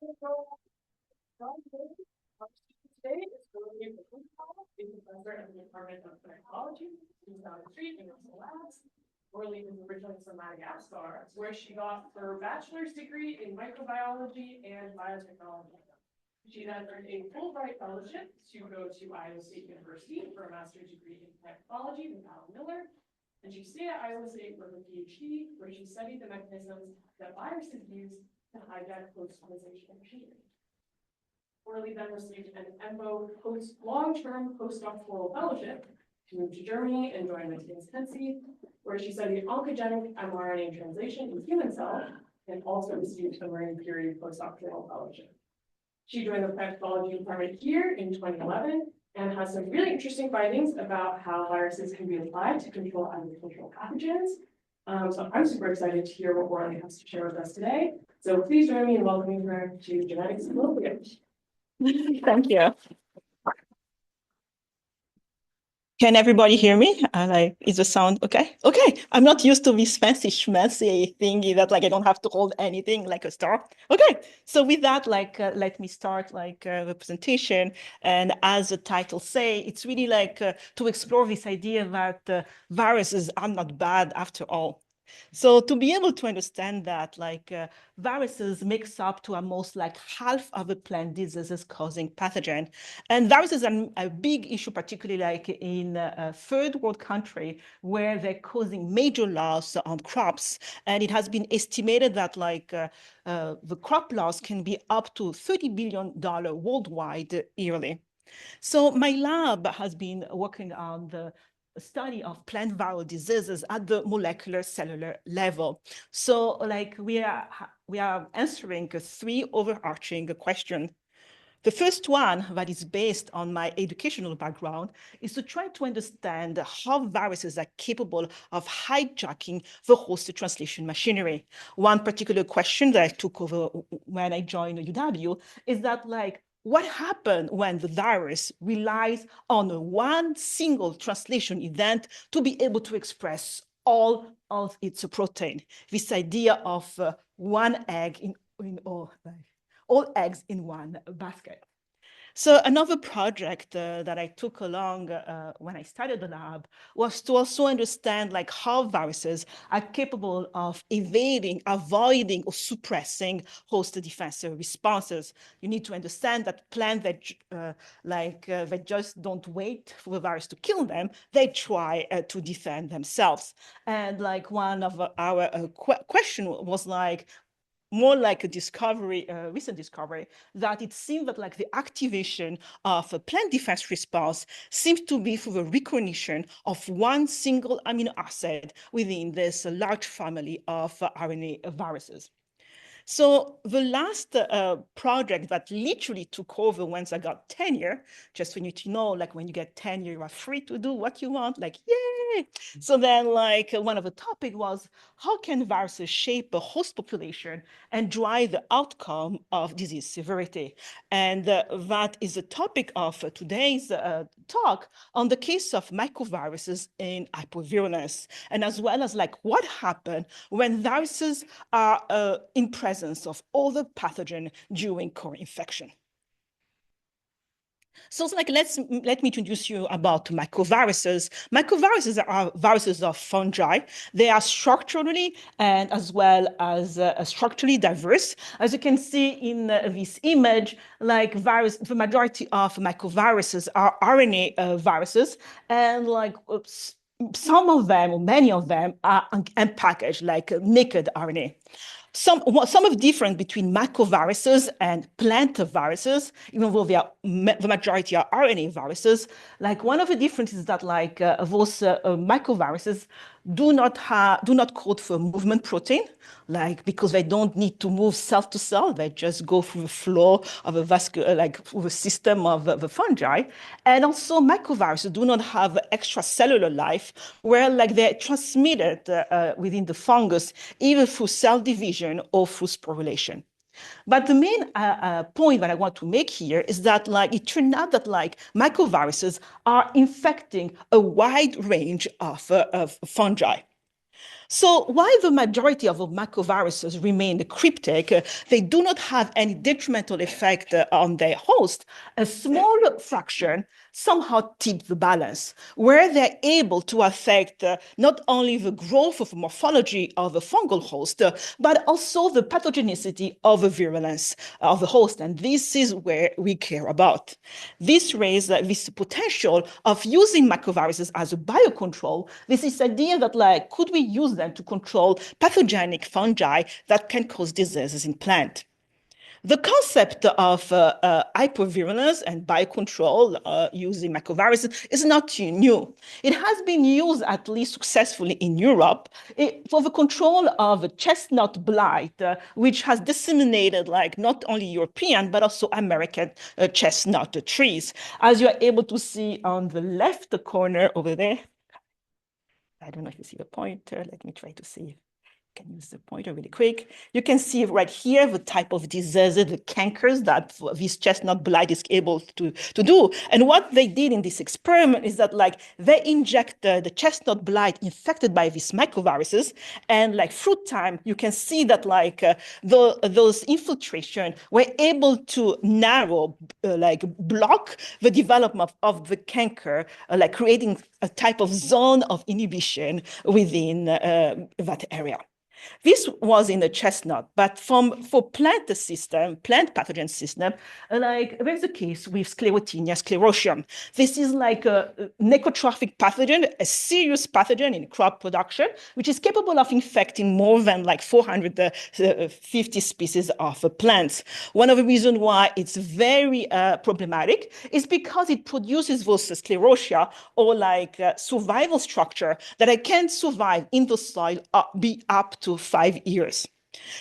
Today is Aurelie Rakotondrafara, a professor in the Department of Psychology, in Valley Street in Russell Labs. Aurelie is originally from Madagascar, where she got her bachelor's degree in microbiology and biotechnology. She then earned a Fulbright fellowship to go to Iowa State University for a master's degree in technology with Al Miller. And she stayed at Iowa State for her PhD, where she studied the mechanisms that viruses use to hijack post-fertilization machinery. Aurelie then received an EMBO long-term postdoctoral fellowship to move to Germany and join Matthias Henze, where she studied oncogenic mRNA translation in human cells and also received a learning period postdoctoral fellowship. She joined the pathology department here in 2011 and has some really interesting findings about how viruses can be applied to control agricultural pathogens. So I'm super excited to hear what Aurelie has to share with us today. So please join me in welcoming her to Genetics Colloquium. Thank you. Can everybody hear me? Is the sound okay? Okay, I'm not used to this fancy schmancy thingy that I don't have to hold anything like a star. Okay, so with that, let me start the presentation. And as the title say, it's really to explore this idea that viruses are not bad after all. So to be able to understand that, viruses makes up to almost half of the plant diseases causing pathogen. And viruses are a big issue, particularly in a third world country where they're causing major loss on crops. And it has been estimated that the crop loss can be up to $30 billion worldwide yearly. So my lab has been working on the study of plant viral diseases at the molecular cellular level. So we are answering three overarching questions. The first one that is based on my educational background is to try to understand how viruses are capable of hijacking the host translation machinery. One particular question that I took over when I joined UW is that what happens when the virus relies on one single translation event to be able to express all of its protein? This idea of one egg in all eggs in one basket. So another project that I took along when I started the lab was to also understand how viruses are capable of evading, avoiding, or suppressing host defense responses. You need to understand that plants that just don't wait for the virus to kill them, they try to defend themselves. And one of our question was more like a discovery, recent discovery, that it seemed that the activation of a plant defense response seems to be through the recognition of one single amino acid within this large family of RNA viruses. So the last project that literally took over once I got tenure, just for you to know, when you get tenure, you are free to do what you want, yay! So then one of the topic was, how can viruses shape a host population and drive the outcome of disease severity? And that is the topic of today's talk on the case of mycoviruses in hypervirulence, and as well as what happened when viruses are in presence of other pathogen during co-infection. So let me introduce you about mycoviruses. Mycoviruses are viruses of fungi. They are structurally and as well as structurally diverse. As you can see in this image, the majority of mycoviruses are RNA viruses, and some of them, or many of them, are unpackaged, naked RNA. Some of the difference between mycoviruses and plant viruses, even though the majority are RNA viruses, one of the differences is that those mycoviruses do not code for movement protein, because they don't need to move cell to cell. They just go through the flow of a vascular, through the system of the fungi. And also mycoviruses do not have extracellular life, where they're transmitted within the fungus, either through cell division or through sporulation. But the main point that I want to make here is that it turned out that mycoviruses are infecting a wide range of fungi. So while the majority of macroviruses remain cryptic, they do not have any detrimental effect on their host. A small fraction somehow tip the balance, where they're able to affect not only the growth of morphology of a fungal host, but also the pathogenicity of the virulence of the host. And this is where we care about. This raises this potential of using macroviruses as a biocontrol. This is idea that like, could we use them to control pathogenic fungi that can cause diseases in plants? The concept of hypervirulence and biocontrol using macroviruses is not new. It has been used at least successfully in Europe for the control of chestnut blight, which has disseminated like not only European but also American chestnut trees. As you are able to see on the left corner over there, I don't know if you see the pointer. Let me try to see. Can use the pointer really quick. You can see right here the type of diseases, the cankers that this chestnut blight is able to do. And what they did in this experiment is that like they injected the chestnut blight infected by these microviruses, and like through time, you can see that like those infiltration were able to narrow, like block the development of the canker, like creating a type of zone of inhibition within that area. This was in the chestnut, but for plant pathogen system, like there's a case with Sclerotinia sclerotium. This is like a necrotrophic pathogen, a serious pathogen in crop production, which is capable of infecting more than like 450 species of plants. One of the reasons why it's very problematic is because it produces those sclerotia or like survival structure that can survive in the soil be up to 5 years.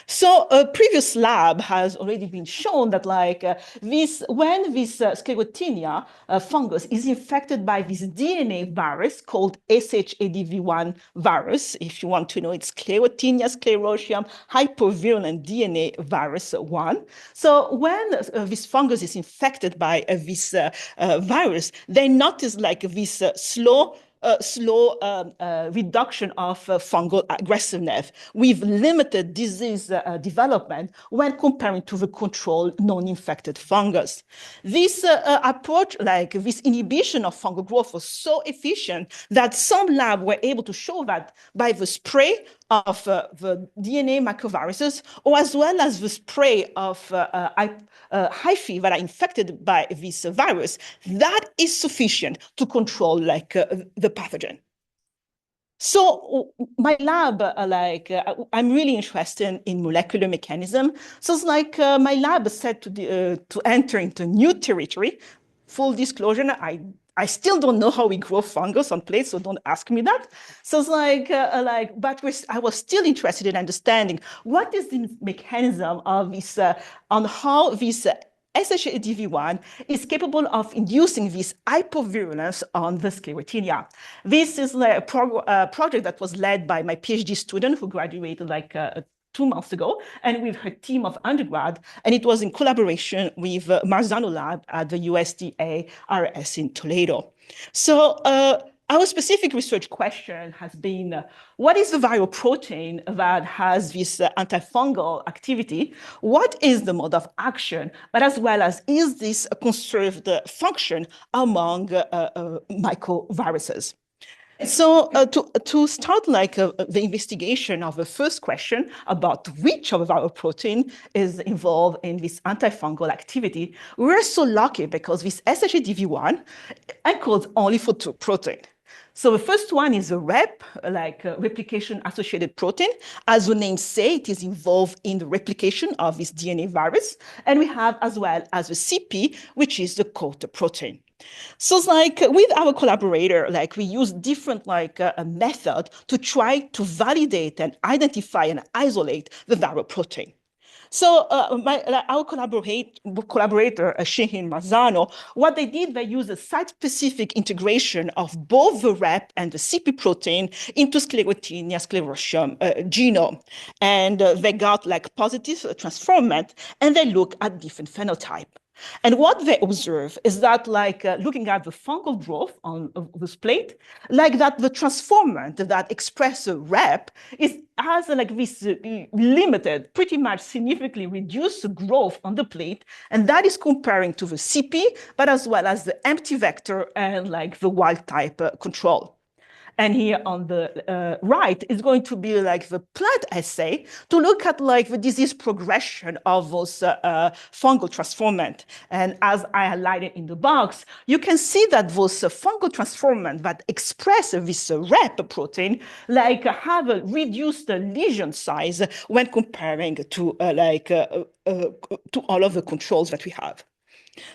So a previous lab has already been shown that like when this Sclerotinia fungus is infected by this DNA virus called SHADV1 virus, if you want to know, it's Sclerotinia sclerotium hypervirulent DNA virus 1. So when this fungus is infected by this virus, they notice like this slow reduction of fungal aggressiveness with limited disease development when comparing to the control non-infected fungus. This approach, like this inhibition of fungal growth, was so efficient that some labs were able to show that by the spray of the DNA macroviruses, or as well as the spray of hyphae that are infected by this virus, that is sufficient to control like the pathogen. So my lab, I'm really interested in molecular mechanism. So it's like my lab is set to enter into new territory. Full disclosure, I still don't know how we grow fungus on plates, so don't ask me that. So it's but I was still interested in understanding what is the mechanism of this, on how this SHADV1 is capable of inducing this hypervirulence on the Sclerotinia. This is a project that was led by my PhD student who graduated 2 months ago, and with her team of undergrad, and it was in collaboration with Marzano Lab at the USDA RS in Toledo. So our specific research question has been, what is the viral protein that has this antifungal activity? What is the mode of action? But as well as, is this a conserved function among mycoviruses? So to start the investigation of the first question about which of the viral protein is involved in this antifungal activity, we're so lucky because this SHADV1 encodes only for 2 proteins. So the first one is a REP, replication-associated protein. As the name says, it is involved in the replication of this DNA virus. And we have as well as the CP, which is the coat protein. So it's with our collaborator, we use different method to try to validate and identify and isolate the viral protein. So our collaborator, Shehin Marzano, what they did, they used a site-specific integration of both the REP and the CP protein into Sclerotinia sclerotium genome. And they got positive transformant, and they look at different phenotype. And what they observe is that, like looking at the fungal growth on this plate, like that the transformant that express a rep has like this limited, pretty much significantly reduced growth on the plate, and that is comparing to the CP, but as well as the empty vector and like the wild type control. And here on the right is going to be like the plant assay to look at like the disease progression of those fungal transformant. And as I highlighted in the box, you can see that those fungal transformant that express this rep protein like have a reduced lesion size when comparing to to all of the controls that we have.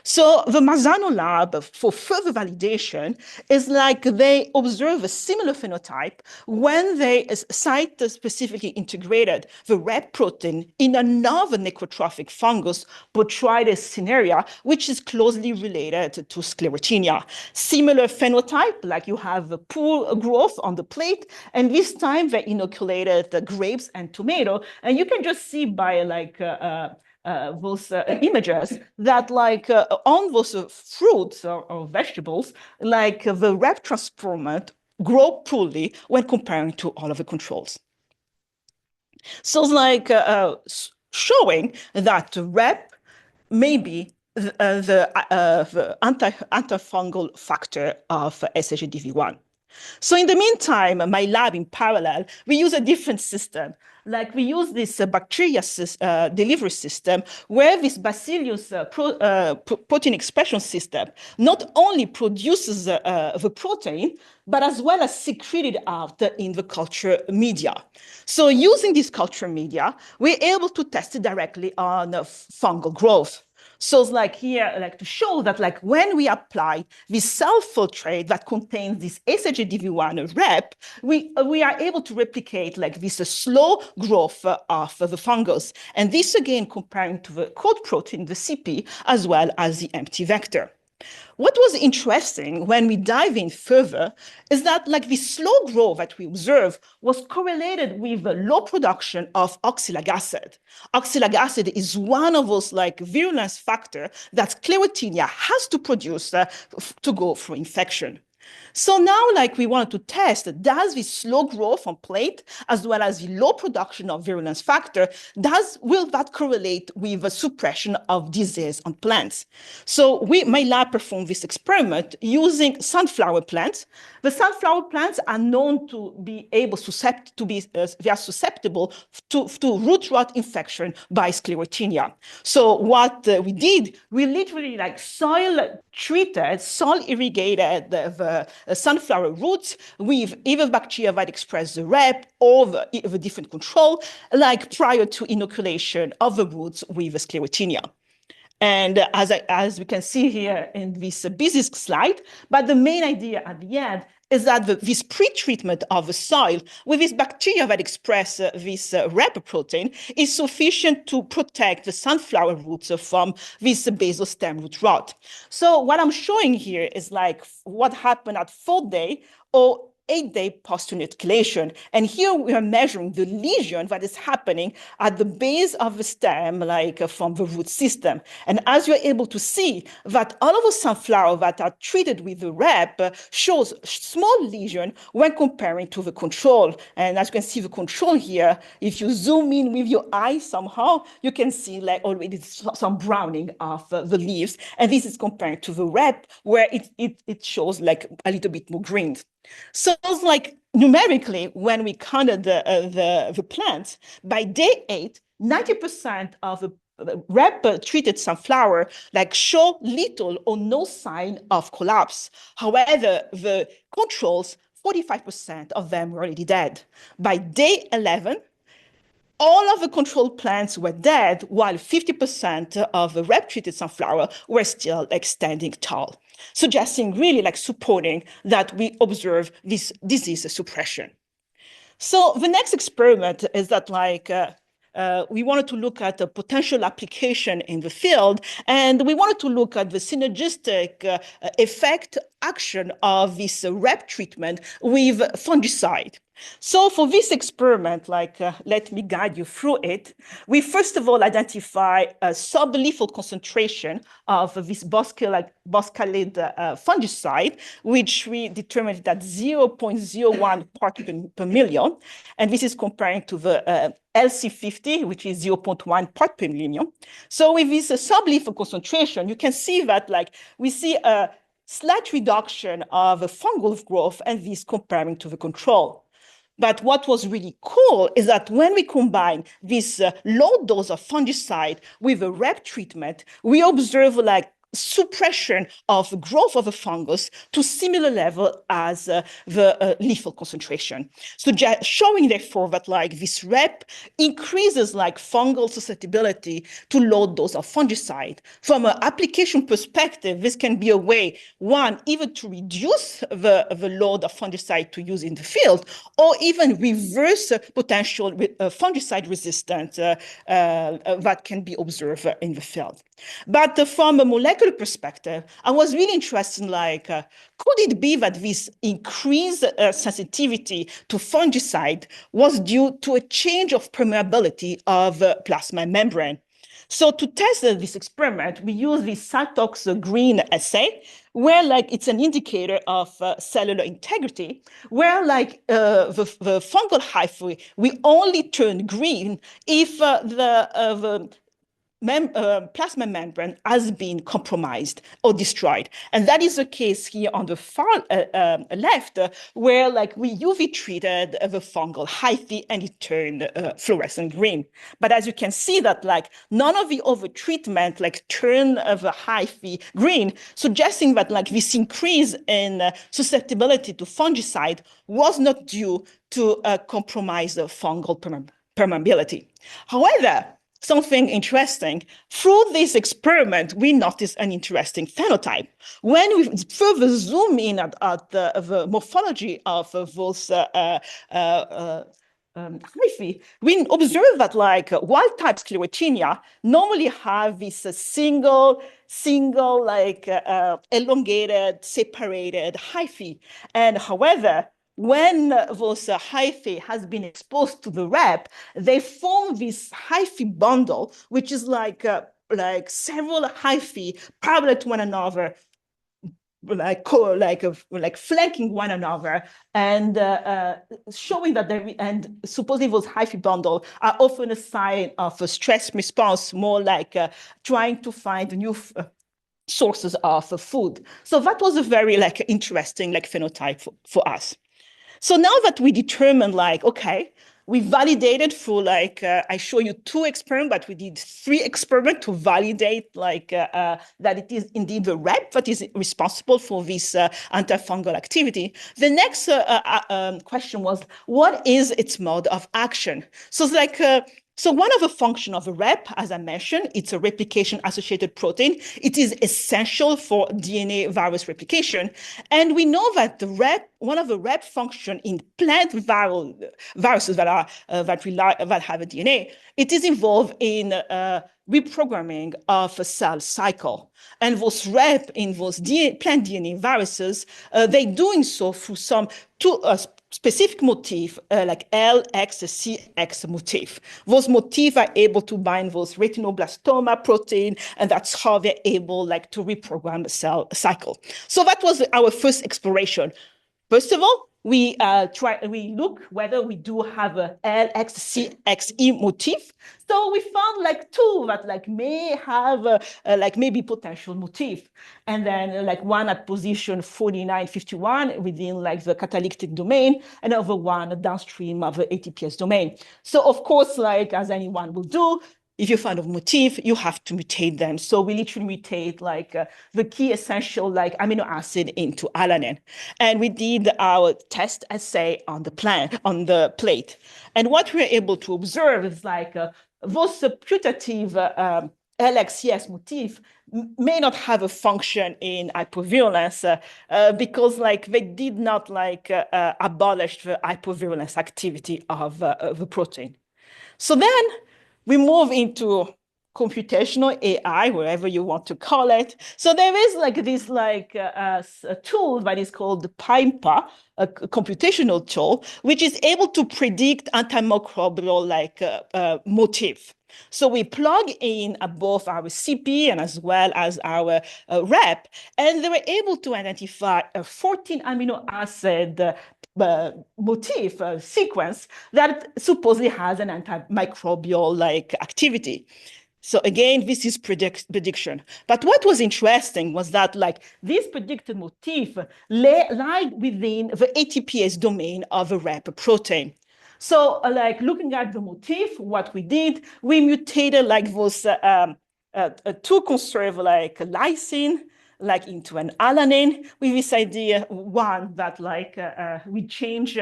So the Marzano lab, for further validation, is like they observe a similar phenotype when they site-specifically integrated the rep protein in another necrotrophic fungus, Botrytis cinerea, which is closely related to sclerotinia. Similar phenotype, like you have a pool growth on the plate, and this time they inoculated the grapes and tomato, and you can just see by like those images that like on those fruits or vegetables, like the rep transformant grow poorly when comparing to all of the controls. So it's like showing that rep may be the antifungal factor of SHDV1. So in the meantime, my lab in parallel, we use a different system. Like we use this bacteria delivery system where this Bacillus protein expression system not only produces the protein, but as well as secreted out in the culture media. So using this culture media, we're able to test it directly on fungal growth. So it's like here, like to show that like when we apply this cell filtrate that contains this SHDV1 rep, we are able to replicate like this slow growth of the fungus. And this again comparing to the code protein, the CP, as well as the empty vector. What was interesting when we dive in further is that like the slow growth that we observe was correlated with the low production of oxalic acid. Oxalic acid is one of those like virulence factor that sclerotinia has to produce to go through infection. So now, like we wanted to test, does the slow growth on plate, as well as the low production of virulence factor, will that correlate with the suppression of disease on plants? So my lab performed this experiment using sunflower plants. The sunflower plants are known to be able they are susceptible to root rot infection by sclerotinia. So what we did, we literally like soil treated, soil irrigated the sunflower roots with either bacteria that express the rep or the different control, like prior to inoculation of the roots with the sclerotinia. And as we can see here in this busy slide, but the main idea at the end is that this pre-treatment of the soil with this bacteria that express this rep protein is sufficient to protect the sunflower roots from this basal stem root rot. So what I'm showing here is like what happened at 4th day or 8-day post-inoculation. And here we are measuring the lesion that is happening at the base of the stem, like from the root system. And as you're able to see that all of the sunflower that are treated with the rep shows small lesion when comparing to the control. And as you can see the control here, if you zoom in with your eye somehow, you can see like already some browning of the leaves. And this is compared to the rep where it shows like a little bit more green. So it's like numerically, when we counted the plants, by day 8, 90% of the rep-treated sunflower like show little or no sign of collapse. However, the controls, 45% of them were already dead. By day 11, all of the control plants were dead, while 50% of the rep-treated sunflower were still like standing tall, suggesting really like supporting that we observe this disease suppression. So the next experiment is that like we wanted to look at a potential application in the field, and we wanted to look at the synergistic effect action of this REP treatment with fungicide. So for this experiment, let me guide you through it. We first of all identify a sublethal concentration of this boscalid fungicide, which we determined at 0.01 part per million. And this is comparing to the LC50, which is 0.1 part per million. So with this sublethal concentration, you can see that we see a slight reduction of fungal growth, and this comparing to the control. But what was really cool is that when we combine this low dose of fungicide with a REP treatment, we observe suppression of growth of a fungus to similar level as the lethal concentration. So showing therefore that this REP increases fungal susceptibility to low dose of fungicide. From an application perspective, this can be a way, one, either to reduce the load of fungicide to use in the field, or even reverse potential fungicide resistance that can be observed in the field. But from a molecular perspective, I was really interested in could it be that this increased sensitivity to fungicide was due to a change of permeability of plasma membrane? So to test this experiment, we use the Cytox green assay, where it's an indicator of cellular integrity, where the fungal hyphae, we only turn green if the plasma membrane has been compromised or destroyed. And that is the case here on the far left, where we UV treated the fungal hyphae and it turned fluorescent green. But as you can see that none of the over treatment turned the hyphae green, suggesting that this increase in susceptibility to fungicide was not due to compromised fungal permeability. However, something interesting. Through this experiment, we noticed an interesting phenotype. When we further zoom in at the morphology of those hyphae, we observe that wild-type sclerotinia normally have this single elongated, separated hyphae. And however, when those hyphae has been exposed to the REP, they form this hyphae bundle, which is several hyphae parallel to one another, flanking one another, and showing that and supposedly those hyphae bundle are often a sign of a stress response, more trying to find new sources of food. So that was a very interesting phenotype for us. So now that we determined okay, we validated through I show you 2 experiments, but we did 3 experiments to validate that it is indeed the REP that is responsible for this antifungal activity. The next question was, what is its mode of action? So so one of the functions of the REP, as I mentioned, it's a replication-associated protein. It is essential for DNA virus replication. And we know that one of the REP functions in plant viruses that have a DNA, it is involved in reprogramming of a cell cycle. And those REP in those plant DNA viruses, they're doing so through some specific motif, LXCX motif. Those motifs are able to bind those retinoblastoma protein, and that's how they're able to reprogram the cell cycle. So that was our first exploration. First of all, we look whether we do have a LXCXE motif. So we found 2 that may have maybe potential motif, and then one at position 4951 within the catalytic domain, and another one downstream of the ATPase domain. So of course, as anyone will do, if you find a motif, you have to mutate them. So we literally mutate the key essential amino acid into alanine. And we did our test assay on the plate. And what we're able to observe is those putative LXCS motif may not have a function in hypervirulence because they did not abolish the hypervirulence activity of the protein. So then we move into computational AI, wherever you want to call it. So there is like this a tool that is called the PIMPA, a computational tool, which is able to predict antimicrobial motif. So we plug in both our CP and as well as our rep, and they were able to identify a 14 amino acid motif sequence that supposedly has an antimicrobial activity. So again, this is prediction. But what was interesting was that this predicted motif lied within the ATPase domain of a rep protein. So looking at the motif, what we did, we mutated those two conserve lysine into an alanine with this idea, one, that we change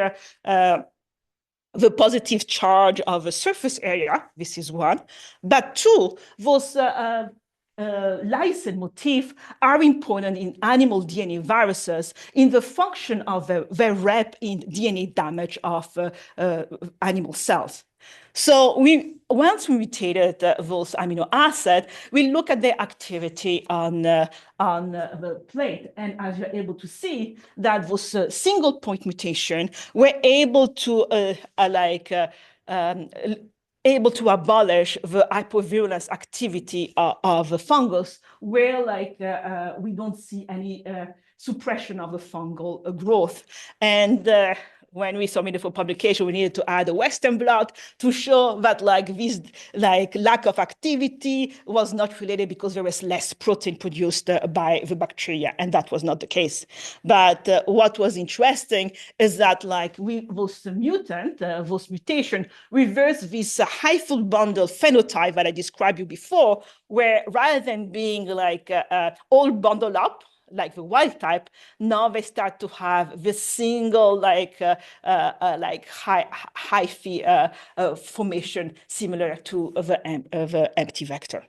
the positive charge of a surface area, this is one, but two, those lysine motifs are important in animal DNA viruses in the function of the rep in DNA damage of animal cells. So once we mutated those amino acids, we look at their activity on the plate. And as you're able to see, that those single point mutation were able to able to abolish the hypovirulence activity of the fungus, where we don't see any suppression of the fungal growth. And when we submitted for publication, we needed to add a Western blot to show that this lack of activity was not related because there was less protein produced by the bacteria, and that was not the case. But what was interesting is that those mutation reverse this hyphal bundle phenotype that I described you before, where rather than being all bundled up, like the wild type, now they start to have this single hyphae formation similar to the empty vector.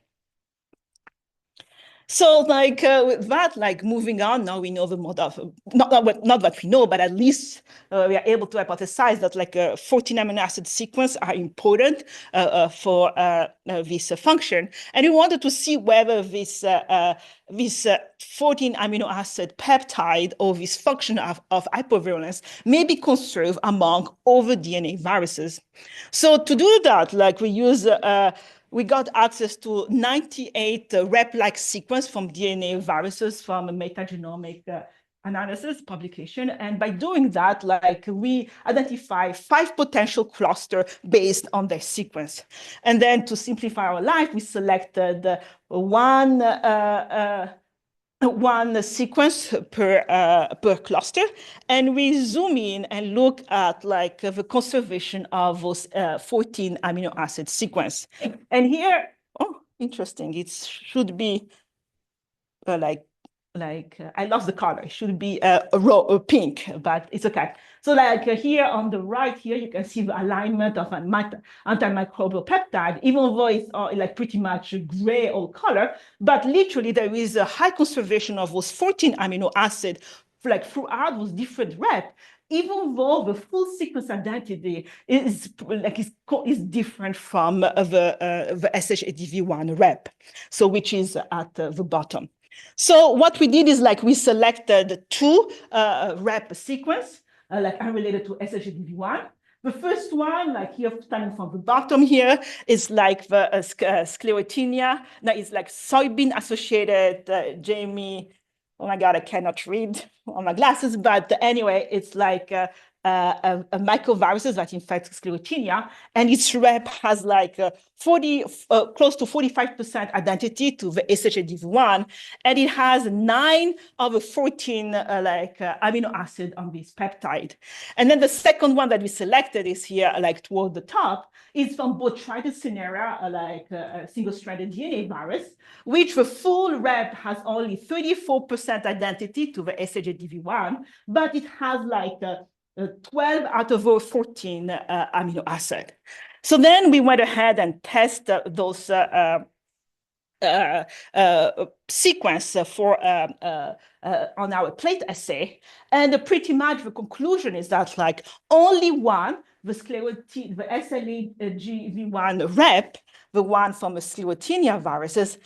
So with that, moving on, now we know the mode of, not what we know, but at least we are able to hypothesize that 14 amino acid sequence are important for this function. And we wanted to see whether this 14 amino acid peptide or this function of hypovirulence may be conserved among other DNA viruses. So to do that, we got access to 98 rep-like sequence from DNA viruses from a metagenomic analysis publication. And by doing that, we identify 5 potential clusters based on their sequence. And then to simplify our life, we selected one sequence per cluster, and we zoom in and look at the conservation of those 14 amino acid sequence. And here, oh, interesting, it should be I love the color. It should be a pink, but it's okay. So here on the right here, you can see the alignment of an antimicrobial peptide, even though it's pretty much gray or color, but literally there is a high conservation of those 14 amino acids throughout those different reps, even though the full sequence identity is different from the SHADV1 rep, so which is at the bottom. So what we did is we selected 2 rep sequence unrelated to SHADV1. The first one, here starting from the bottom here, is the sclerotinia. That is soybean associated, Jamie. Oh my God, I cannot read on my glasses, but anyway, it's a mycoviruses that infects sclerotinia, and its rep has close to 45% identity to the SHADV1, and it has 9 of the 14 amino acid on this peptide. And then the second one that we selected is here, toward the top, is from Botrytis cinerea, a single-stranded DNA virus, which the full rep has only 34% identity to the SHADV1, but it has 12 out of 14 amino acid. So then we went ahead and tested those sequence for on our plate assay, and pretty much the conclusion is that only one the SLAGV1 rep, the one from the Sclerotinia viruses,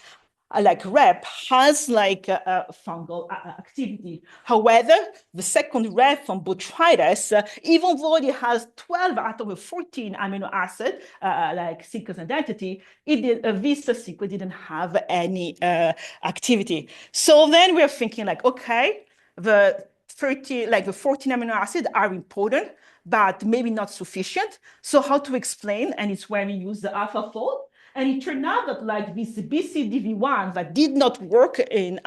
like rep, has like a fungal activity. However, the second rep from botrytis, even though it has 12 out of the 14 amino acid, like sequence identity, this sequence didn't have any activity. So then we're thinking like, okay, the 14 amino acids are important, but maybe not sufficient. So how to explain? And it's where we use the AlphaFold. And it turned out that like this BCDV1 that did not work in,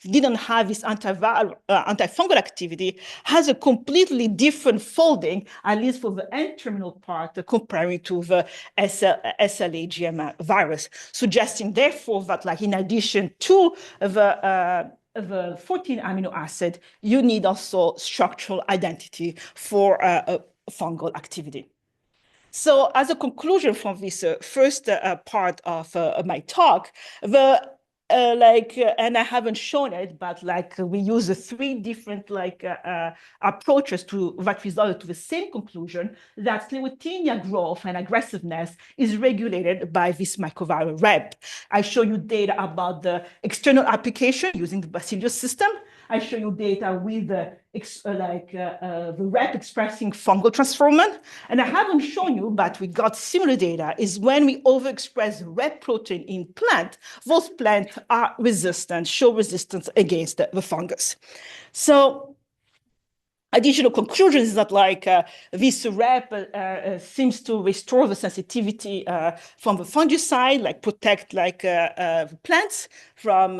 didn't have this antifungal activity, has a completely different folding, at least for the N-terminal part, comparing to the SLAGM virus, suggesting therefore that like in addition to the 14 amino acid, you need also structural identity for fungal activity. So as a conclusion from this first part of my talk, and I haven't shown it, but like we use three different approaches that resulted to the same conclusion, that Sclerotinia growth and aggressiveness is regulated by this microviral rep. I show you data about the external application using the Bacillus system. I show you data with the rep expressing fungal transformant. And I haven't shown you, but we got similar data, is when we overexpress rep protein in plant, those plants are resistant, show resistance against the fungus. So additional conclusion is that like this rep seems to restore the sensitivity from the fungicide, like protect like plants from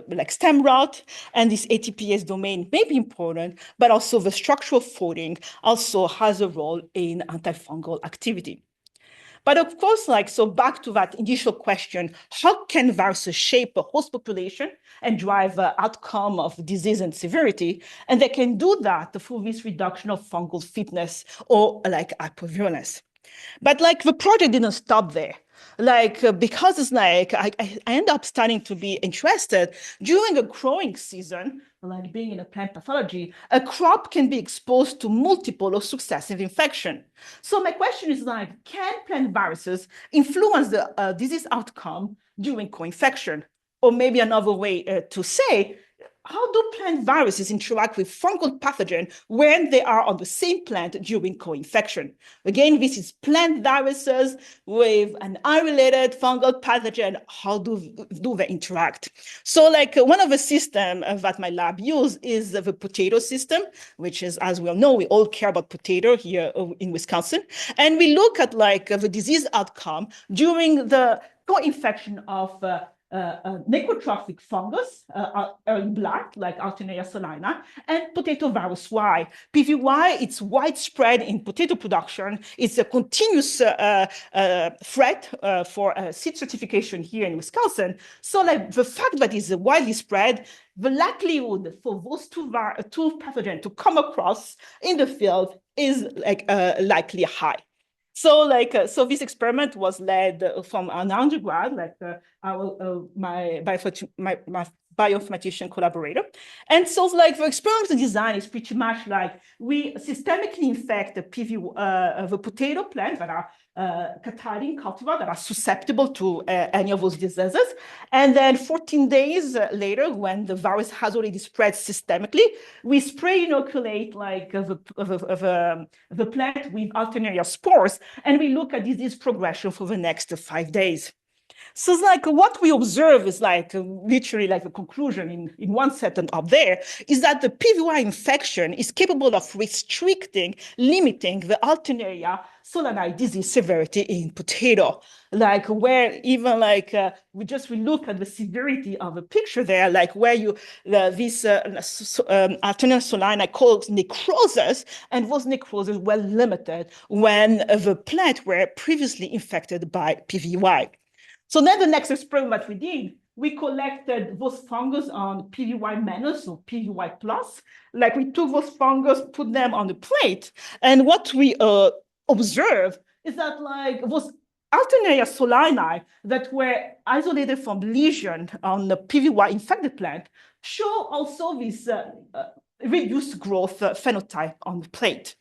like stem rot, and this ATPase domain may be important, but also the structural folding also has a role in antifungal activity. But of course, like, so back to that initial question, how can viruses shape a host population and drive the outcome of disease and severity? And they can do that through this reduction of fungal fitness or like hypervirulence. But like the project didn't stop there. Like, because it's like, I end up starting to be interested during a growing season, like being in a plant pathology, a crop can be exposed to multiple or successive infection. So my question is like, can plant viruses influence the disease outcome during co-infection? Or maybe another way to say, how do plant viruses interact with fungal pathogen when they are on the same plant during co-infection? Again, this is plant viruses with an unrelated fungal pathogen. How do they interact? So like one of the systems that my lab use is the potato system, which is, as we all know, we all care about potato here in Wisconsin. And we look at like the disease outcome during the co-infection of necrotrophic fungus, early black, like Alternaria solana, and potato virus Y. PVY, it's widespread in potato production. It's a continuous threat for seed certification here in Wisconsin. So like the fact that it's widely spread, the likelihood for those two pathogens to come across in the field is like likely high. So like, so this experiment was led from an undergrad, like my bioinformatician collaborator. And so like the experimental design is pretty much like we systemically infect the the potato plants that are Catharine cultivar that are susceptible to any of those diseases. And then 14 days later, when the virus has already spread systemically, we spray inoculate like the plant with Alternaria spores, and we look at disease progression for the next 5 days. So it's like what we observe is like literally like the conclusion in one sentence up there is that the PVY infection is capable of restricting, limiting the Alternaria solanae disease severity in potato. Like where even like we look at the severity of the picture there, like where this Alternaria solanae cause necrosis, and those necrosis were limited when the plant were previously infected by PVY. So then the next experiment that we did, we collected those fungus on PVY minus or PVY plus. Like we took those fungus, put them on the plate. And what we observed is that like those Alternaria solanae that were isolated from lesion on the PVY infected plant show also this reduced growth phenotype on the plate.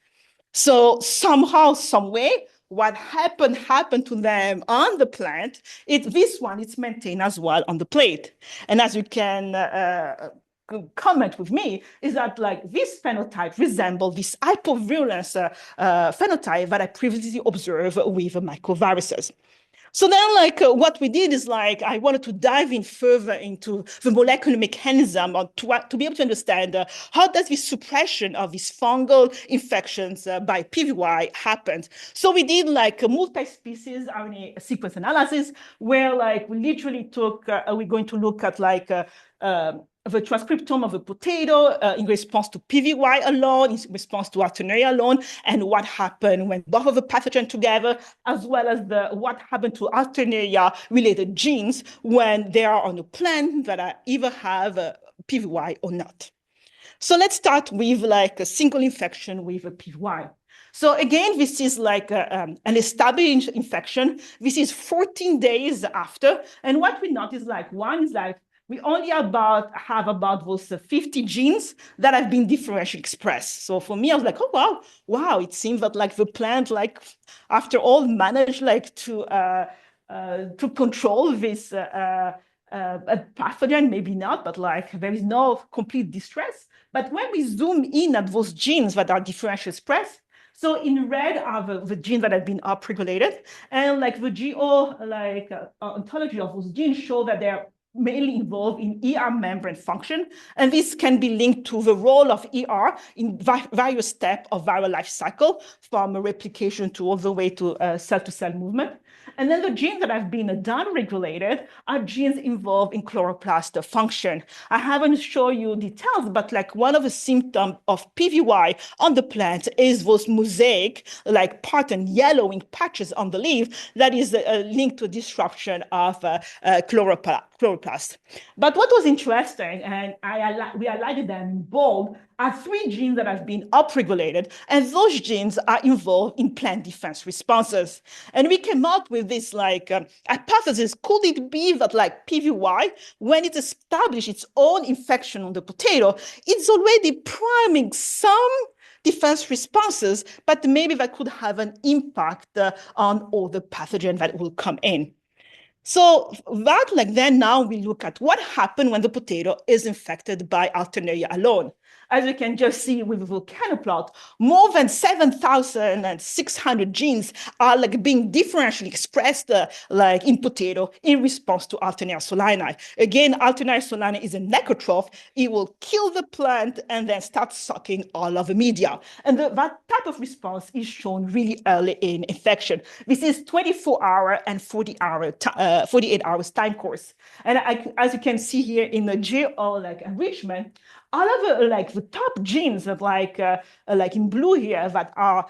So somehow, some way, what happened to them on the plant. This one is maintained as well on the plate. And as you can comment with me, is that like this phenotype resembles this hypovirulence phenotype that I previously observed with microviruses. So then, like, what we did is like, I wanted to dive in further into the molecular mechanism to be able to understand how does this suppression of these fungal infections by PVY happen. So we did like a multi-species RNA sequence analysis where like we literally took, we're going to look at like the transcriptome of a potato in response to PVY alone, in response to Alternaria alone, and what happened when both of the pathogens together, as well as what happened to Alternaria-related genes when they are on a plant that either have PVY or not. So let's start with like a single infection with a PVY. So again, this is like an established infection. This is 14 days after. And what we notice, like one is like, we only have about those 50 genes that have been differentially expressed. So for me, I was like, oh, wow, it seems that like the plant, like after all, managed like to control this pathogen, maybe not, but like there is no complete distress. But when we zoom in at those genes that are differentially expressed, so in red are the genes that have been upregulated, and like the GO ontology of those genes show that they're mainly involved in ER membrane function, and this can be linked to the role of ER in various steps of viral life cycle, from replication to all the way to cell-to-cell movement. And then the genes that have been downregulated are genes involved in chloroplast function. I haven't shown you details, but like one of the symptoms of PVY on the plant is those mosaic, like pattern yellowing patches on the leaf that is linked to disruption of chloroplast. But what was interesting, and we highlighted them in bold, are three genes that have been upregulated, and those genes are involved in plant defense responses. And we came up with this like hypothesis: could it be that like PVY, when it established its own infection on the potato, it's already priming some defense responses, but maybe that could have an impact on all the pathogens that will come in. So that, like, then now we look at what happened when the potato is infected by Alternaria alone. As you can just see with the volcano plot, more than 7,600 genes are like being differentially expressed like in potato in response to Alternaria solani. Again, Alternaria solani is a necrotroph. It will kill the plant and then start sucking all of the media. And that type of response is shown really early in infection. This is 24-hour and 48 hours time course. And as you can see here in the GO like enrichment, all of the top genes that like in blue here that are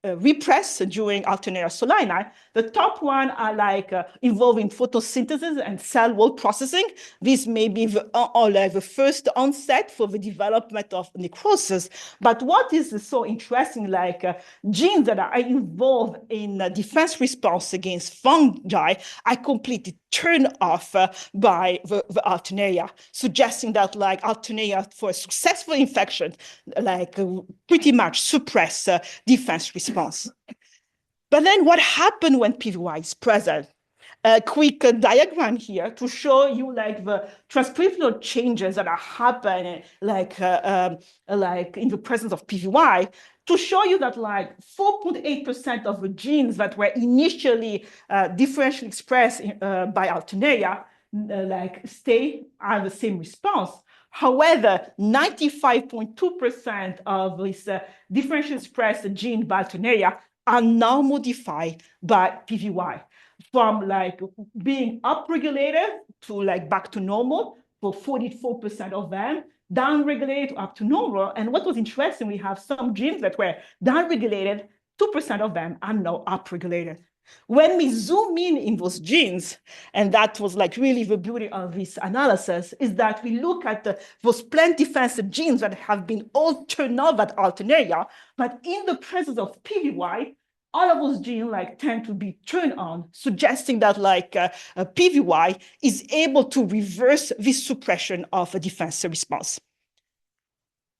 repressed during Alternaria solani. The top one are like involving photosynthesis and cell wall processing. This may be the first onset for the development of necrosis. But what is so interesting, like genes that are involved in defense response against fungi are completely turned off by the Alternaria, suggesting that like Alternaria for a successful infection, like pretty much suppress defense response. But then what happened when PVY is present? A quick diagram here to show you like the transcriptional changes that are happening like in the presence of PVY, to show you that like 4.8% of the genes that were initially differentially expressed by Alternaria like are the same response. However, 95.2% of this differentially expressed gene by Alternaria are now modified by PVY, from like being upregulated to like back to normal for 44% of them, downregulated to up to normal. And what was interesting, we have some genes that were downregulated, 2% of them are now upregulated. When we zoom in those genes, and that was like really the beauty of this analysis, is that we look at those plant defensive genes that have been all turned off at Alternaria, but in the presence of PVY, all of those genes like tend to be turned on, suggesting that like PVY is able to reverse this suppression of a defensive response.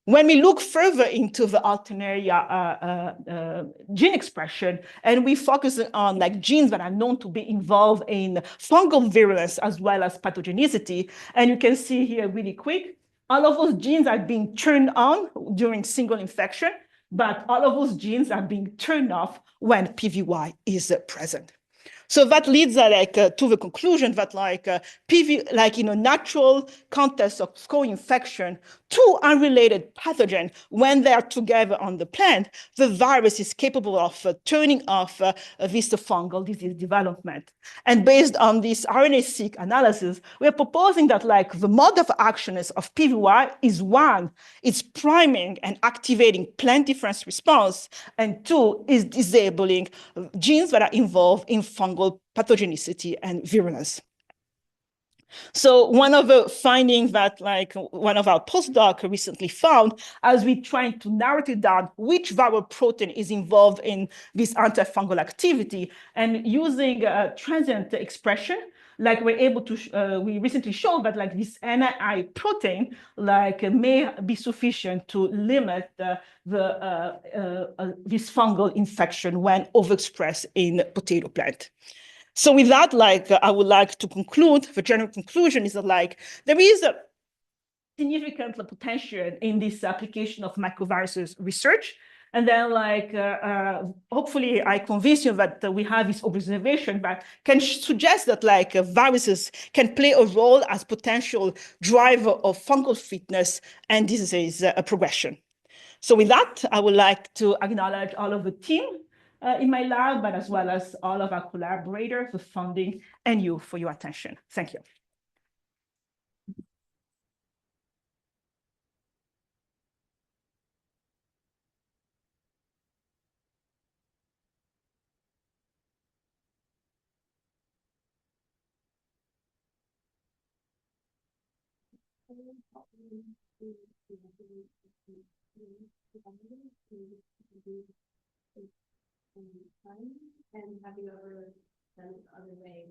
when we look further into the Alternaria gene expression, and we focus on like genes that are known to be involved in fungal virulence as well as pathogenicity, and you can see here really quick, all of those genes are being turned on during single infection, but all of those genes are being turned off when PVY is present. So that leads to the conclusion that in a natural context of co-infection, two unrelated pathogens, when they are together on the plant, the virus is capable of turning off this fungal disease development. And based on this RNA-seq analysis, we're proposing that the mode of action of PVY is one, it's priming and activating plant difference response, and two, is disabling genes that are involved in fungal pathogenicity and virulence. So one of the findings that one of our postdocs recently found, as we trying to narrow it down which viral protein is involved in this antifungal activity, and using transient expression, we're able to, we recently showed that this NII protein may be sufficient to limit this fungal infection when overexpressed in potato plant. So with that, I would like to conclude, the general conclusion is that there is a significant potential in this application of microviruses research. And then hopefully I convince you that we have this observation that can suggest that viruses can play a role as potential driver of fungal fitness and disease progression. So with that, I would like to acknowledge all of the team in my lab, but as well as all of our collaborators, the funding, and you for your attention. Thank you. And have you ever done it the other way?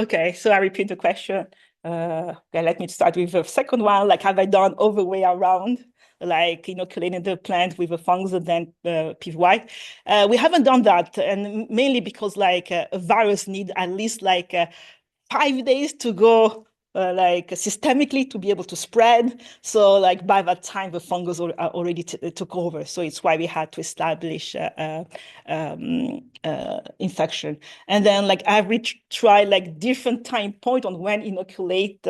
Okay, so I repeat the question. Okay, let me start with the second one. Have I done all the way around, cleaning the plant with a fungus and then PVY? We haven't done that, and mainly because a virus need at least 5 days to go systemically to be able to spread. So by that time, the fungus already took over. So it's why we had to establish infection. And then I've tried different time point on when inoculate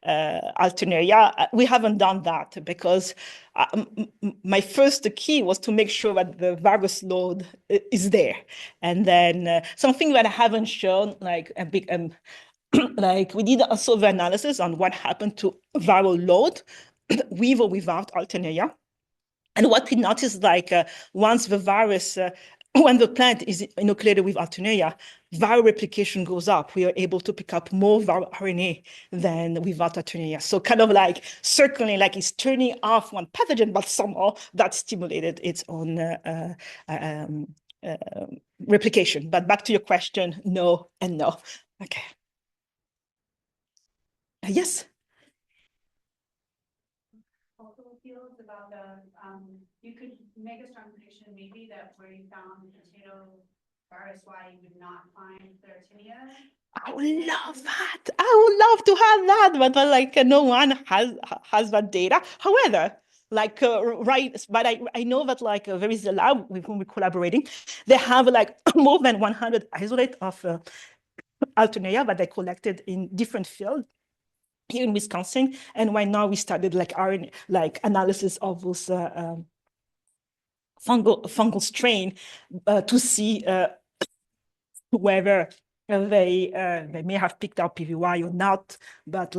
Alternaria. We haven't done that because my first key was to make sure that the virus load is there. And then something that I haven't shown, a big we did a survey analysis on what happened to viral load with or without Alternaria. And what we noticed, once the virus, when the plant is inoculated with Alternaria, viral replication goes up. We are able to pick up more viral RNA than without Alternaria. So kind of certainly it's turning off one pathogen, but somehow that stimulated its own replication. But back to your question, no and no. Okay. Yes. Also feels about you could make a strong prediction maybe that where you found potato virus, why you would not find Sclerotinia. I would love that. I would love to have that, but no one has that data. However, right, but I know that there is a lab with whom we're collaborating. They have more than 100 isolate of Alternaria that they collected in different fields here in Wisconsin, and right now we started RNA analysis of those fungal strain to see whether they may have picked up PVY or not, but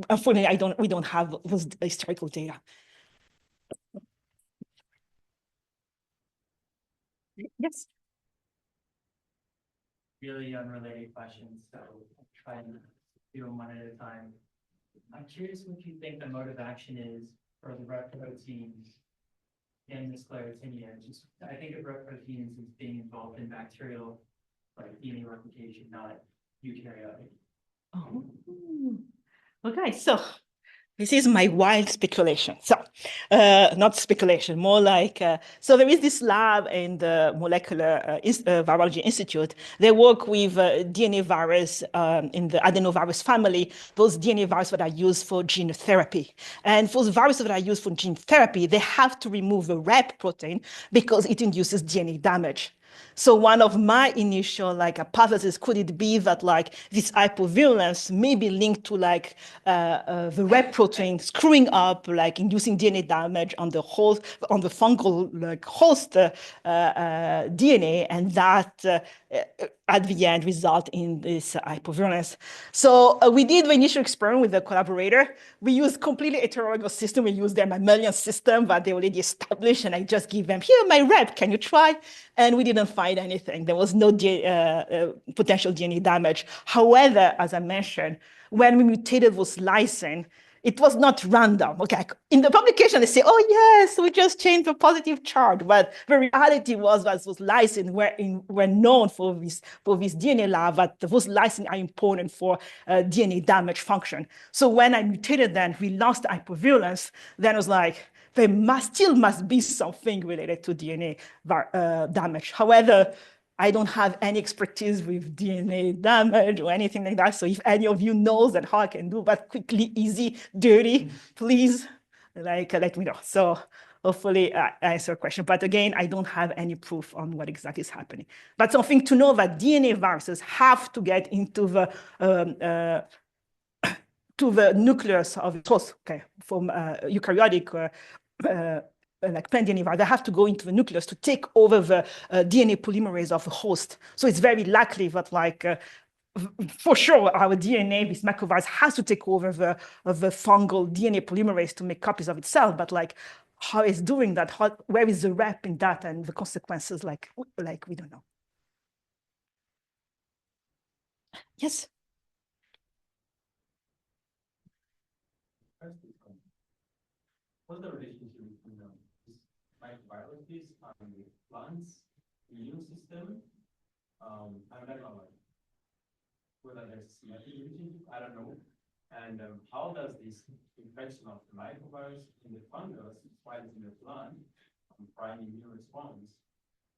unfortunately we don't have those historical data. Yes. Really unrelated questions, so I'll try and do them one at a time. I'm curious what you think the mode of action is for the red proteins in the Sclerotinia. I think of red proteins as being involved in bacterial DNA replication, not eukaryotic. Oh. Okay, so this is my wild speculation. So, not speculation, more like, so there is this lab in the Molecular Virology Institute. They work with DNA virus in the adenovirus family, those DNA viruses that are used for gene therapy. And for the viruses that are used for gene therapy, they have to remove the rep protein because it induces DNA damage. So one of my initial hypotheses, could it be that this hypovirulence may be linked to the rep protein screwing up, inducing DNA damage on the host, on the fungal host DNA, and that at the end result in this hypovirulence. So we did the initial experiment with a collaborator. We used completely heterogeneous system. We used their mammalian system that they already established, and I just give them, here, my rep, can you try? And we didn't find anything. There was no potential DNA damage. However, as I mentioned, when we mutated those lysine, it was not random. Okay, in the publication, they say, oh, yes, we just changed the positive charge. But the reality was that those lysine were known for this DNA lab, that those lysine are important for DNA damage function. So when I mutated them, we lost hypervirulence. Then it was like, there still must be something related to DNA damage. However, I don't have any expertise with DNA damage or anything like that. So if any of you knows that how I can do that quickly, easy, dirty, please let me know. So hopefully I answer your question. But again, I don't have any proof on what exactly is happening. But something to know that DNA viruses have to get into the nucleus of the host, okay, from eukaryotic like plant DNA virus, they have to go into the nucleus to take over the DNA polymerase of the host. So it's very likely that for sure, our DNA, this macrovirus, has to take over the fungal DNA polymerase to make copies of itself. But how it's doing that, where is the rep in that, and the consequences, we don't know. Yes. What's the relationship between these microviruses and the plants, the immune system? I don't know whether there's a symmetric relationship, I don't know. And how does this infection of the microvirus in the fungus, while it's in the plant, prime immune response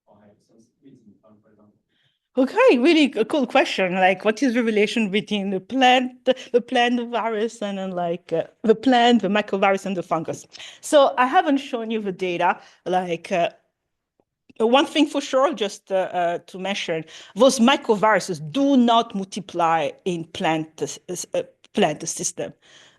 or hypersensitivity in the plant, for example? Okay, really cool question. What is the relation between the plant virus, and then the plant, the microvirus, and the fungus? So I haven't shown you the data. One thing for sure, just to mention, those microviruses do not multiply in plant system.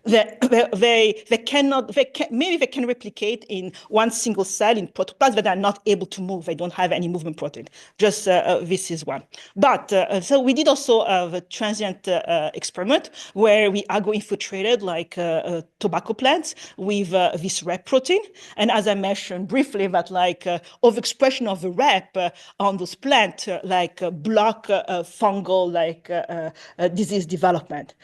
They cannot, maybe they can replicate in one single cell in protoplasm, but they're not able to move. They don't have any movement protein. Just this is one. But so we did also a transient experiment where we agro-infiltrated tobacco plants with this rep protein. And as I mentioned briefly, that overexpression of the rep on those plants block fungal disease development.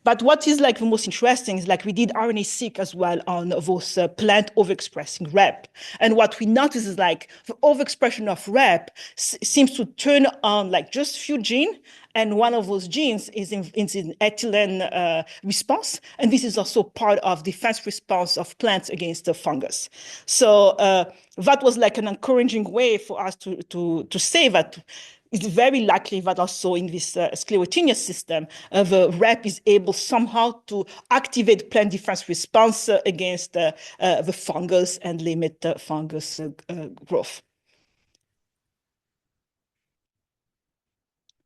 But what is the most interesting is we did RNA-seq as well on those plant overexpressing rep. And what we notice is the overexpression of rep seems to turn on just few genes, and one of those genes is in ethylene response. And this is also part of defense response of plants against the fungus. So that was an encouraging way for us to say that it's very likely that also in this sclerotinia system, the rep is able somehow to activate plant defense response against the fungus and limit fungus growth.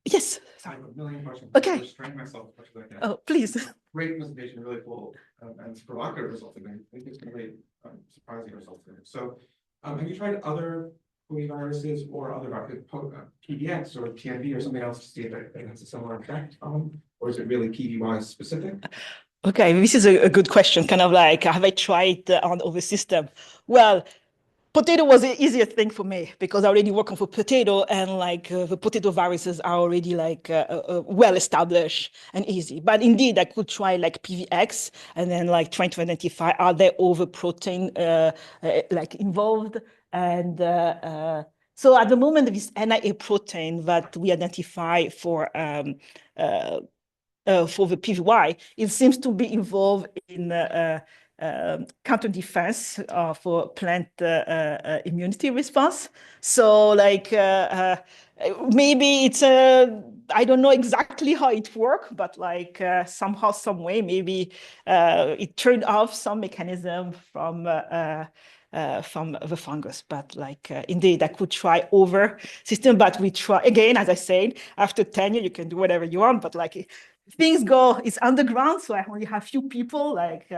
Yes. I have a million questions. Okay. I'm restraining myself as much as I can. Oh, please. Great presentation, really cool, and it's provocative results. I think it's really surprising results there. So, have you tried other viruses or other PDX or TMV or something else to see if it has a similar effect? Or is it really PDY specific? Okay, this is a good question. Kind of have I tried on other system? Well, potato was the easiest thing for me because I already work on for potato, and the potato viruses are already well established and easy. But indeed, I could try PVX and then trying to identify are there over protein involved. And so at the moment, this NIA protein that we identify for for the PVY, it seems to be involved in counter defense for plant immunity response. So like maybe it's I don't know exactly how it works, but like somehow, some way, maybe it turned off some mechanism from the fungus. But like indeed, I could try over system, but we try again, as I said, after 10 years, you can do whatever you want, but like things go, it's underground. So I only have few people like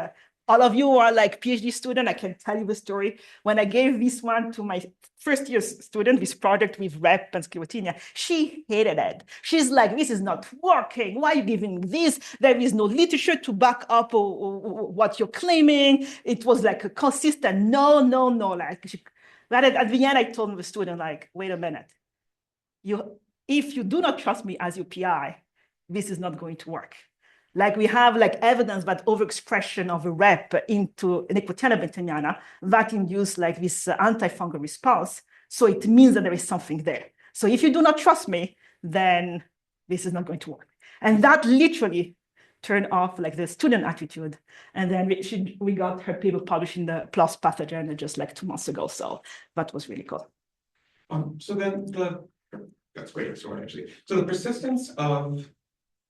all of you are like PhD student. I can tell you the story. When I gave this one to my first year student, this project with rep and sclerotinia, she hated it. She's like, this is not working. Why are you giving this? There is no literature to back up what you're claiming. It was like a consistent, no. Like but at the end, I told the student, like, wait a minute. If you do not trust me as your PI, this is not going to work. Like we have like evidence that overexpression of a rep into Nicotiana betoniana that induce like this antifungal response. So it means that there is something there. So if you do not trust me, then this is not going to work. And that literally turned off like the student attitude. And then we got her paper published in the PLOS Pathogen just like 2 months ago. So that was really cool. So then that's great story actually. So the persistence of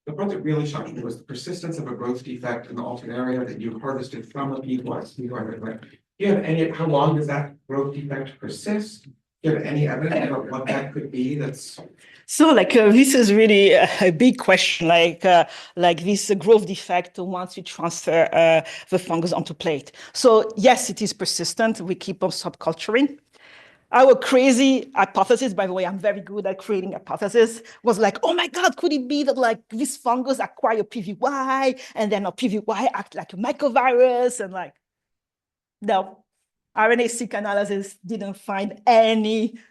the part that really shocked me was the persistence of a growth defect in the alternaria that you harvested from a PY. Do you have any, how long does that growth defect persist? Do you have any evidence about what that could be? So like this is really a big question, like this growth defect once you transfer the fungus onto plate. So yes, it is persistent. We keep on subculturing. Our crazy hypothesis, by the way, I'm very good at creating hypotheses, was like, oh my God, could it be that like this fungus acquire PVY and then a PVY act like a mycovirus and like, no. RNA-seq analysis didn't find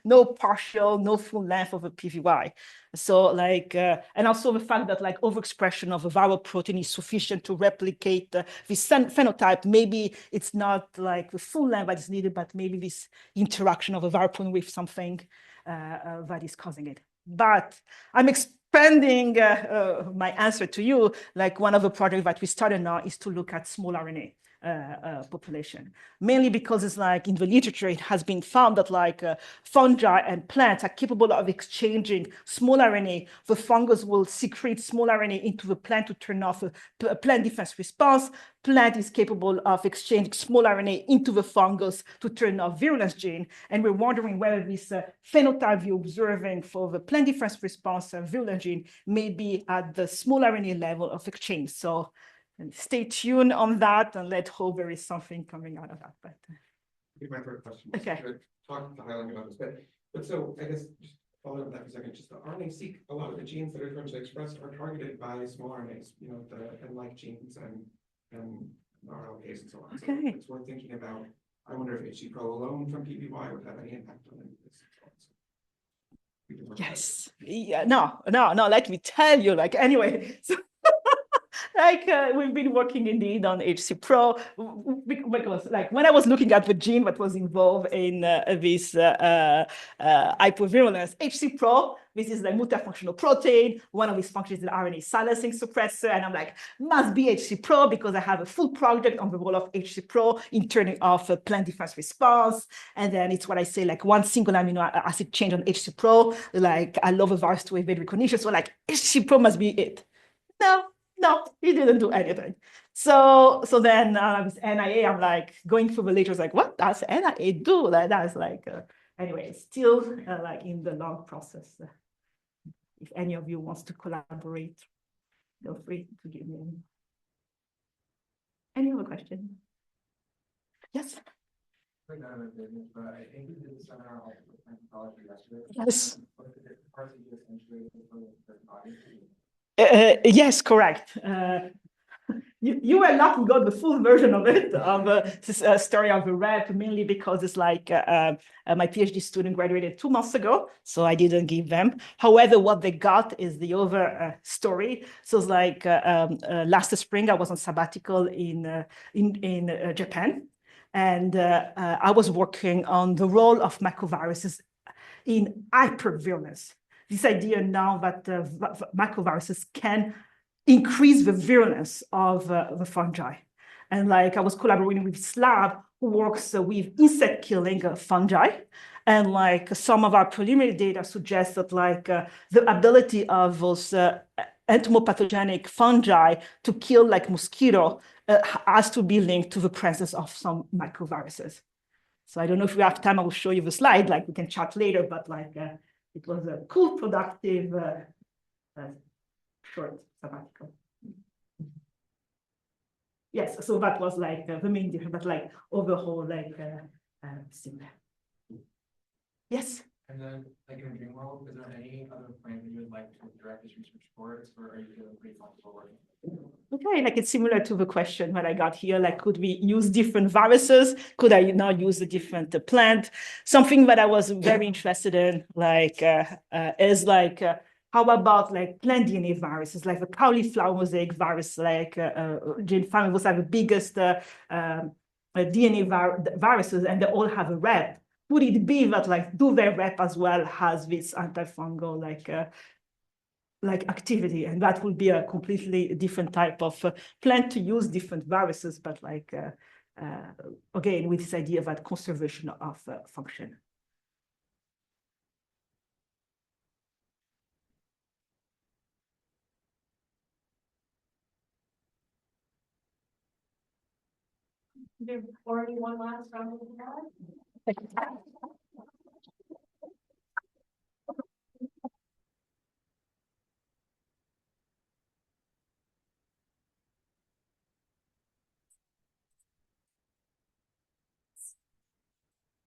no partial, no full length of a PVY. So like, and also the fact that like overexpression of a viral protein is sufficient to replicate this phenotype. Maybe it's not like the full length that is needed, but maybe this interaction of a viral protein with something that is causing it. But I'm expanding my answer to you. Like one of the projects that we started now is to look at small RNA. Population, mainly because it's like in the literature, it has been found that like fungi and plants are capable of exchanging small RNA. The fungus will secrete small RNA into the plant to turn off a plant defense response. Plant is capable of exchanging small RNA into the fungus to turn off virulence gene. And we're wondering whether this phenotype you're observing for the plant defense response virulence gene may be at the small RNA level of exchange. So stay tuned on that and let's hope there is something coming out of that. But My third question. Okay. Talk to Highland about this, but so I guess just following up that for a second, just the RNA-seq, a lot of the genes that are currently expressed are targeted by small RNAs, you know, the N-like genes and RLKs and so on. Okay. So it's worth thinking about. I wonder if HC-Pro alone from PBY would have any impact on this. yes, yeah, no, let me tell you, like, anyway, so like we've been working indeed on HC-Pro because like when I was looking at the gene that was involved in this hypovirulence, HC-Pro, this is the multifunctional protein. One of its functions is the RNA silencing suppressor. And I'm like, must be HC-Pro because I have a full project on the role of HC-Pro in turning off a plant defense response. And then it's what I say, like one single amino acid change on HC-Pro, like I love a virus to evade recognition. So like HC-Pro must be it. No, he didn't do anything. So then with NIA, I'm like going through the literature, like, what does NIA do? Like that's like, anyway, it's still like in the long process. If any of you wants to collaborate, feel free to give me any other question. Yes. But I think we did a seminar on anthropology yesterday. Yes. Parts of you essentially for the audience. Yes, correct. You were not got the full version of it, of the story of the rep, mainly because it's like my PhD student graduated 2 months ago, so I didn't give them. However, what they got is the other story. So it's like last spring, I was on sabbatical in Japan, and I was working on the role of mycoviruses in hypervirulence. This idea now that mycoviruses can increase the virulence of the fungi. And like I was collaborating with this lab who works with insect killing fungi. And like some of our preliminary data suggests that like the ability of those entomopathogenic fungi to kill like mosquito has to be linked to the presence of some microviruses. So I don't know if we have time, I will show you the slide, like we can chat later, but like it was a cool, productive, short sabbatical. Yes, so that was like the main difference, but like overall, like similar. Yes. And then, like in a dream world, is there any other plant that you would like to direct this research towards, or are you feeling pretty comfortable working? Okay, like it's similar to the question that I got here, like could we use different viruses? Could I now use a different plant? Something that I was very interested in, like, is like, how about like plant DNA viruses, like the cauliflower mosaic virus, like Jane found was like the biggest DNA viruses, and they all have a rep. Would it be that like do their rep as well has this antifungal like activity, and that would be a completely different type of plant to use different viruses, but like again with this idea about conservation of function. There's already one last round of that.